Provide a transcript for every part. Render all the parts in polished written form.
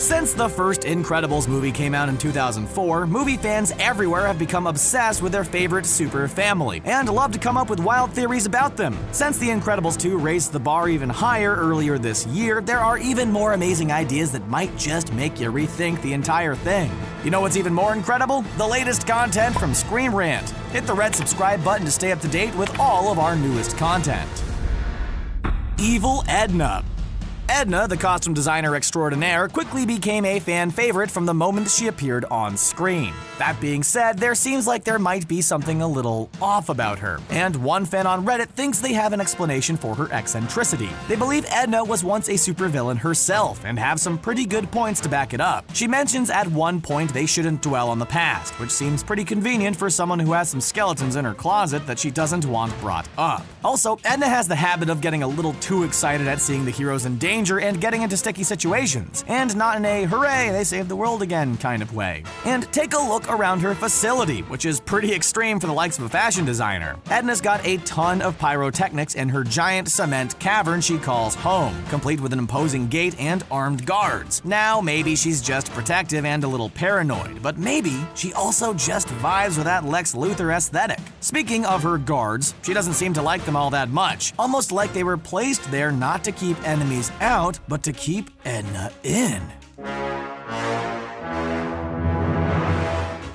Since the first Incredibles movie came out in 2004, movie fans everywhere have become obsessed with their favorite super family and love to come up with wild theories about them. Since The Incredibles 2 raised the bar even higher earlier this year, there are even more amazing ideas that might just make you rethink the entire thing. You know what's even more incredible? The latest content from Scream Rant. Hit the red subscribe button to stay up to date with all of our newest content. Evil Edna. Edna, the costume designer extraordinaire, quickly became a fan favorite from the moment she appeared on screen. That being said, there seems like there might be something a little off about her, and one fan on Reddit thinks they have an explanation for her eccentricity. They believe Edna was once a supervillain herself, and have some pretty good points to back it up. She mentions at one point they shouldn't dwell on the past, which seems pretty convenient for someone who has some skeletons in her closet that she doesn't want brought up. Also, Edna has the habit of getting a little too excited at seeing the heroes in danger and getting into sticky situations, and not in a hooray, they saved the world again kind of way. And take a look around her facility, which is pretty extreme for the likes of a fashion designer. Edna's got a ton of pyrotechnics in her giant cement cavern she calls home, complete with an imposing gate and armed guards. Now, maybe she's just protective and a little paranoid, but maybe she also just vibes with that Lex Luthor aesthetic. Speaking of her guards, she doesn't seem to like them all that much, almost like they were placed there not to keep enemies out, but to keep Edna in.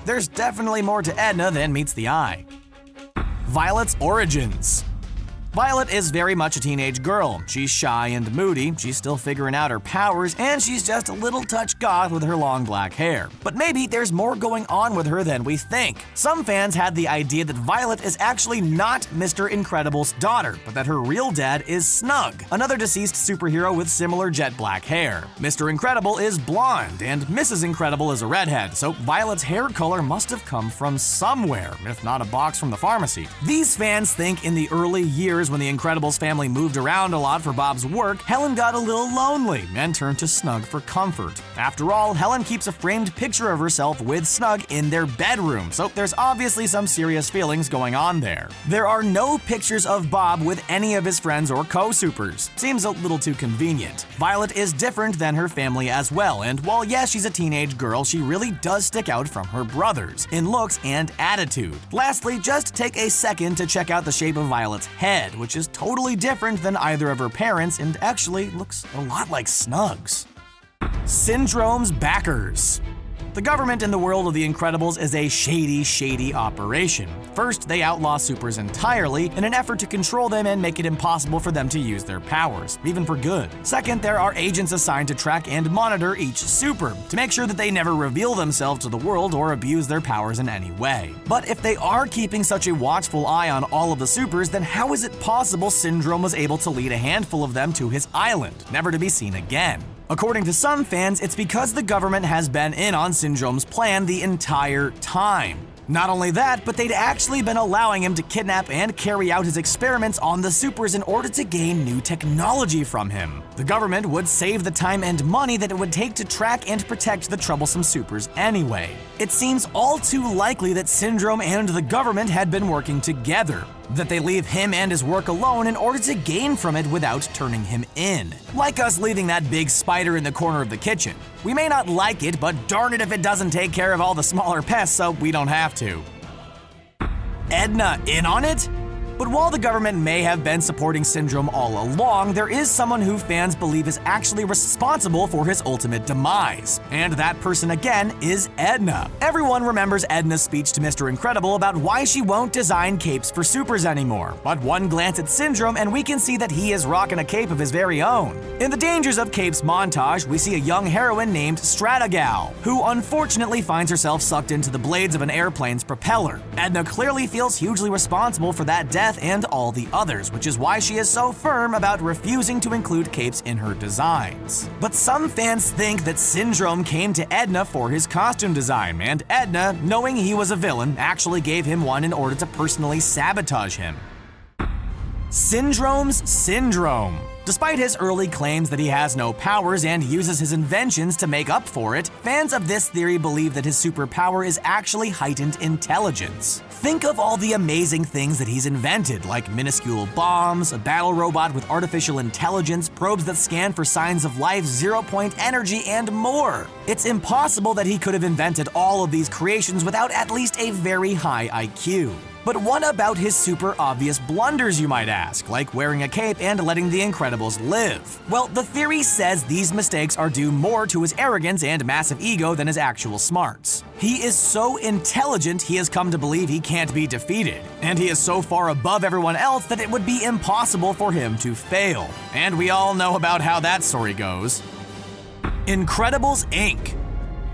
There's definitely more to Edna than meets the eye. Violet's origins. Violet is very much a teenage girl. She's shy and moody, she's still figuring out her powers, and she's just a little touch goth with her long black hair. But maybe there's more going on with her than we think. Some fans had the idea that Violet is actually not Mr. Incredible's daughter, but that her real dad is Snug, another deceased superhero with similar jet black hair. Mr. Incredible is blonde, and Mrs. Incredible is a redhead, so Violet's hair color must have come from somewhere, if not a box from the pharmacy. These fans think in the early years when the Incredibles family moved around a lot for Bob's work, Helen got a little lonely and turned to Snug for comfort. After all, Helen keeps a framed picture of herself with Snug in their bedroom, so there's obviously some serious feelings going on there. There are no pictures of Bob with any of his friends or co-supers. Seems a little too convenient. Violet is different than her family as well, and while yes, she's a teenage girl, she really does stick out from her brothers in looks and attitude. Lastly, just take a second to check out the shape of Violet's head, which is totally different than either of her parents and actually looks a lot like Snug's. Syndrome's backers. The government in the world of The Incredibles is a shady operation. First, they outlaw supers entirely in an effort to control them and make it impossible for them to use their powers, even for good. Second, there are agents assigned to track and monitor each super, to make sure that they never reveal themselves to the world or abuse their powers in any way. But if they are keeping such a watchful eye on all of the supers, then how is it possible Syndrome was able to lead a handful of them to his island, never to be seen again? According to some fans, it's because the government has been in on Syndrome's plan the entire time. Not only that, but they'd actually been allowing him to kidnap and carry out his experiments on the supers in order to gain new technology from him. The government would save the time and money that it would take to track and protect the troublesome supers anyway. It seems all too likely that Syndrome and the government had been working together, that they leave him and his work alone in order to gain from it without turning him in. Like us leaving that big spider in the corner of the kitchen. We may not like it, but darn it if it doesn't take care of all the smaller pests, so we don't have to. Edna in on it? But while the government may have been supporting Syndrome all along, there is someone who fans believe is actually responsible for his ultimate demise. And that person again is Edna. Everyone remembers Edna's speech to Mr. Incredible about why she won't design capes for supers anymore. But one glance at Syndrome and we can see that he is rocking a cape of his very own. In the Dangers of Capes montage, we see a young heroine named Stratagal, who unfortunately finds herself sucked into the blades of an airplane's propeller. Edna clearly feels hugely responsible for that death and all the others, which is why she is so firm about refusing to include capes in her designs. But some fans think that Syndrome came to Edna for his costume design, and Edna, knowing he was a villain, actually gave him one in order to personally sabotage him. Syndrome's syndrome. Despite his early claims that he has no powers and uses his inventions to make up for it, fans of this theory believe that his superpower is actually heightened intelligence. Think of all the amazing things that he's invented, like minuscule bombs, a battle robot with artificial intelligence, probes that scan for signs of life, zero-point energy, and more. It's impossible that he could have invented all of these creations without at least a very high IQ. But what about his super obvious blunders, you might ask, like wearing a cape and letting the Incredibles live? Well, the theory says these mistakes are due more to his arrogance and massive ego than his actual smarts. He is so intelligent he has come to believe he can't be defeated, and he is so far above everyone else that it would be impossible for him to fail. And we all know about how that story goes. Incredibles, Inc.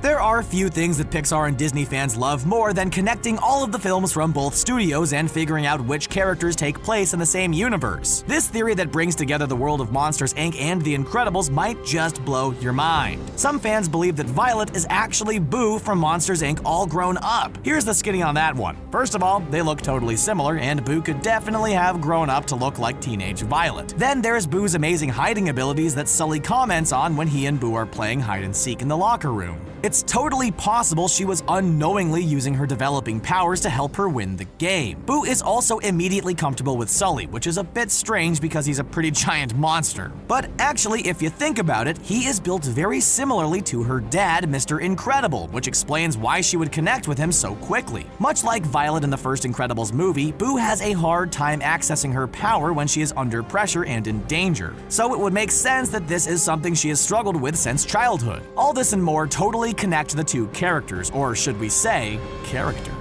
There are few things that Pixar and Disney fans love more than connecting all of the films from both studios and figuring out which characters take place in the same universe. This theory that brings together the world of Monsters, Inc. and The Incredibles might just blow your mind. Some fans believe that Violet is actually Boo from Monsters, Inc. all grown up. Here's the skinny on that one. First of all, they look totally similar, and Boo could definitely have grown up to look like teenage Violet. Then there's Boo's amazing hiding abilities that Sully comments on when he and Boo are playing hide and seek in the locker room. It's totally possible she was unknowingly using her developing powers to help her win the game. Boo is also immediately comfortable with Sully, which is a bit strange because he's a pretty giant monster. But actually, if you think about it, he is built very similarly to her dad, Mr. Incredible, which explains why she would connect with him so quickly. Much like Violet in the first Incredibles movie, Boo has a hard time accessing her power when she is under pressure and in danger. So it would make sense that this is something she has struggled with since childhood. All this and more totally connect the two characters, or should we say, character.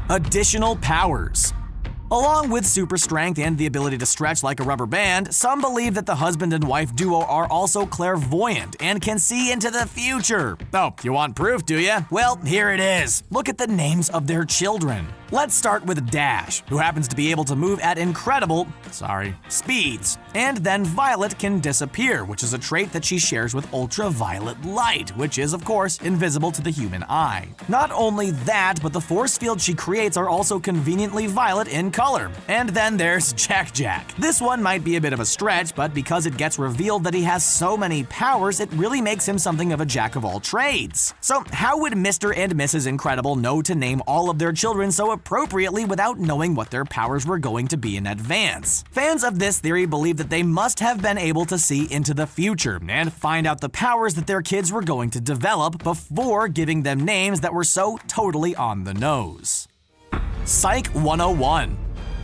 Additional powers. Along with super strength and the ability to stretch like a rubber band, some believe that the husband and wife duo are also clairvoyant and can see into the future. Oh, you want proof, do you? Well, here it is. Look at the names of their children. Let's start with Dash, who happens to be able to move at incredible speeds. And then Violet can disappear, which is a trait that she shares with ultraviolet light, which is, of course, invisible to the human eye. Not only that, but the force fields she creates are also conveniently violet in color. And then there's Jack. This one might be a bit of a stretch, but because it gets revealed that he has so many powers, it really makes him something of a jack of all trades. So how would Mr. and Mrs. Incredible know to name all of their children so appropriately without knowing what their powers were going to be in advance? Fans of this theory believe that they must have been able to see into the future and find out the powers that their kids were going to develop before giving them names that were so totally on the nose. Psych 101.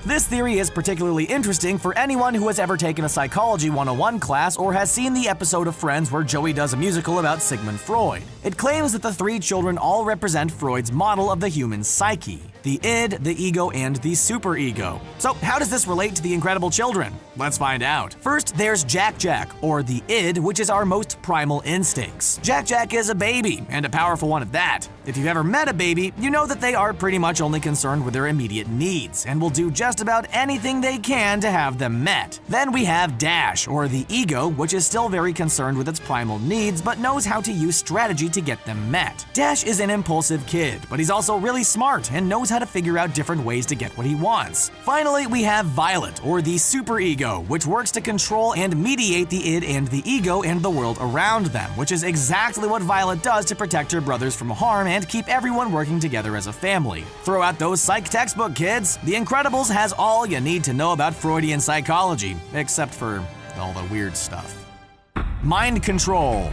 This theory is particularly interesting for anyone who has ever taken a Psychology 101 class or has seen the episode of Friends where Joey does a musical about Sigmund Freud. It claims that the three children all represent Freud's model of the human psyche: the id, the ego, and the superego. So how does this relate to the incredible children? Let's find out. First, there's Jack, or the id, which is our most primal instincts. Jack is a baby, and a powerful one at that. If you've ever met a baby, you know that they are pretty much only concerned with their immediate needs, and will do just about anything they can to have them met. Then we have Dash, or the ego, which is still very concerned with its primal needs, but knows how to use strategy to get them met. Dash is an impulsive kid, but he's also really smart and knows how to figure out different ways to get what he wants. Finally, we have Violet, or the superego, which works to control and mediate the id and the ego and the world around them, which is exactly what Violet does to protect her brothers from harm and keep everyone working together as a family. Throw out those psych textbook, kids. The Incredibles has all you need to know about Freudian psychology, except for all the weird stuff. Mind control.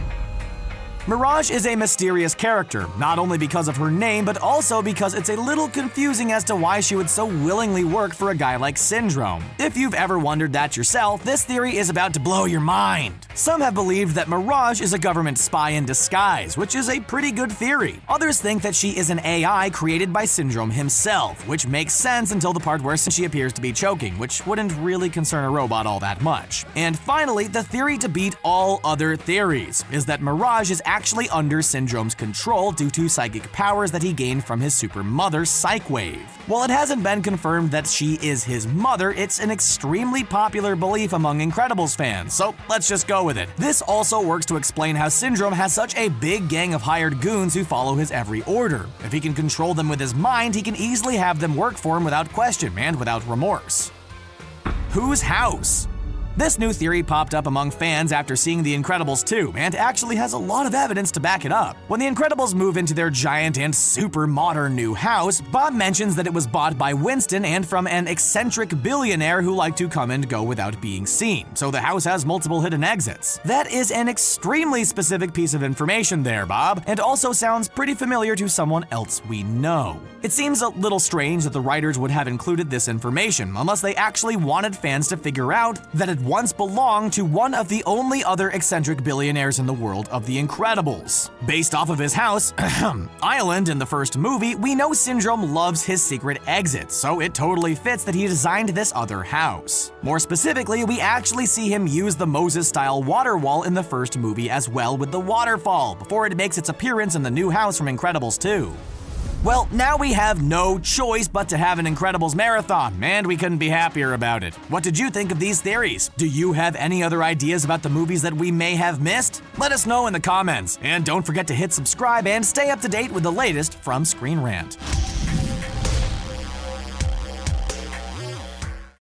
Mirage is a mysterious character, not only because of her name, but also because it's a little confusing as to why she would so willingly work for a guy like Syndrome. If you've ever wondered that yourself, this theory is about to blow your mind. Some have believed that Mirage is a government spy in disguise, which is a pretty good theory. Others think that she is an AI created by Syndrome himself, which makes sense until the part where she appears to be choking, which wouldn't really concern a robot all that much. And finally, the theory to beat all other theories is that Mirage is actually under Syndrome's control due to psychic powers that he gained from his super mother, Psychwave. While it hasn't been confirmed that she is his mother, it's an extremely popular belief among Incredibles fans, so let's just go with it. This also works to explain how Syndrome has such a big gang of hired goons who follow his every order. If he can control them with his mind, he can easily have them work for him without question and without remorse. Whose house? This new theory popped up among fans after seeing The Incredibles 2, and actually has a lot of evidence to back it up. When The Incredibles move into their giant and super modern new house, Bob mentions that it was bought by Winston and from an eccentric billionaire who liked to come and go without being seen, so the house has multiple hidden exits. That is an extremely specific piece of information there, Bob, and also sounds pretty familiar to someone else we know. It seems a little strange that the writers would have included this information unless they actually wanted fans to figure out that it once belonged to one of the only other eccentric billionaires in the world of The Incredibles. Based off of his house, Island in the first movie, we know Syndrome loves his secret exits, so it totally fits that he designed this other house. More specifically, we actually see him use the Moses-style water wall in the first movie as well with the waterfall, before it makes its appearance in the new house from Incredibles 2. Well, now we have no choice but to have an Incredibles marathon, and we couldn't be happier about it. What did you think of these theories? Do you have any other ideas about the movies that we may have missed? Let us know in the comments, and don't forget to hit subscribe and stay up to date with the latest from Screen Rant.